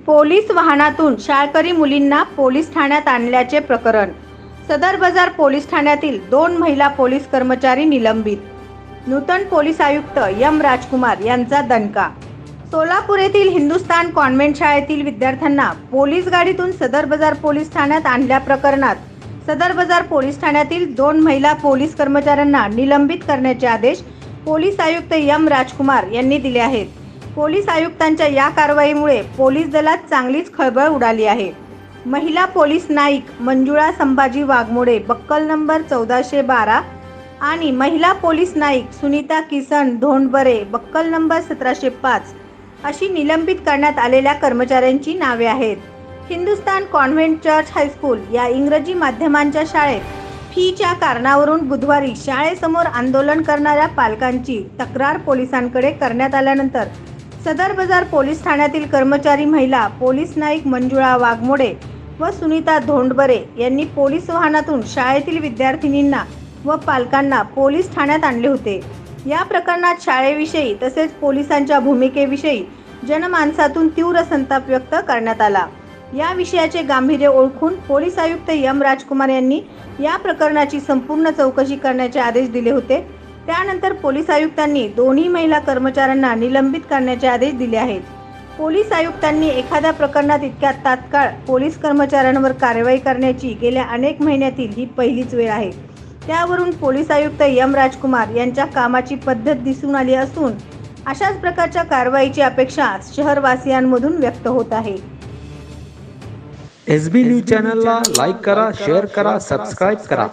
Police वाहनातून शाळकरी मुलींना पोलीस ठाण्यात आणल्याचे प्रकरण. सदर बाजार पोलीस ठाण्यातील 2 महिला पोलीस कर्मचारी निलंबित. नूतन पोलीस आयुक्त एम राजकुमार यांचा दणका. सोलापूर येथील हिंदुस्थान कॉन्व्हेंट शाळेतील विद्यार्थ्यांना पोलीस गाडीतून सदर बाजार पोलीस ठाण्यात आणल्या प्रकरणात सदर बाजार पोलीस ठाण्यातील 2 महिला पोलीस कर्मचाऱ्यांना निलंबित करण्याचे आदेश पोलीस आयुक्त एम राजकुमार यांनी दिले आहेत. पोलीस आयुक्तांच्या या कारवाईमुळे पोलीस दलात चांगलीच खळबळ उडाली आहे. महिला पोलीस नाईक मंजुळा संभाजी वाघमोडे बक्कल नंबर 1412 आणि महिला पोलीस नाईक सुनीता किसन धोंडबरे बक्कल नंबर 1705 अशी निलंबित करण्यात आलेल्या कर्मचाऱ्यांची नावे आहेत. हिंदुस्थान कॉन्व्हेंट चर्च हायस्कूल या इंग्रजी माध्यमांच्या शाळेत फीच्या कारणावरून बुधवारी शाळेसमोर आंदोलन करणाऱ्या पालकांची तक्रार पोलिसांकडे करण्यात आल्यानंतर सदर बाजार पोलीस ठाण्यातील कर्मचारी महिला पोलीस नाईक मंजुळा वाघमोडे व सुनीता धोंडबरे यांनी पोलीस वाहनातून शाळेतील विद्यार्थिनींना व पालकांना पोलीस ठाण्यात आणले होते. या प्रकरणात शाळेविषयी तसेच पोलिसांच्या भूमिकेविषयी जनमानसातून तीव्र संताप व्यक्त करण्यात आला. या विषयाचे गांभीर्य ओळखून पोलीस आयुक्त एम राजकुमार यांनी या प्रकरणाची संपूर्ण चौकशी करण्याचे आदेश दिले होते. त्यानंतर पोलीस आयुक्तांनी दोन्ही महिला कर्मचाऱ्यांना निलंबित करण्याचे आदेश दिले आहेत. पोलीस आयुक्तांनी एखाद्या प्रकरणात इतक्या तात्काळ पोलीस कर्मचाऱ्यांवर कारवाई करण्याची गेल्या अनेक महिन्यातील ही पहिलीच वेळ आहे. त्यावरून पोलीस आयुक्त एम राजकुमार यांच्या कामाची पद्धत दिसून आली असून अशाच प्रकारच्या कारवाईची अपेक्षा शहरवासियांमधून व्यक्त होत आहे. SB न्यूज चॅनलला लाईक करा, शेअर करा, सबस्क्राईब करा.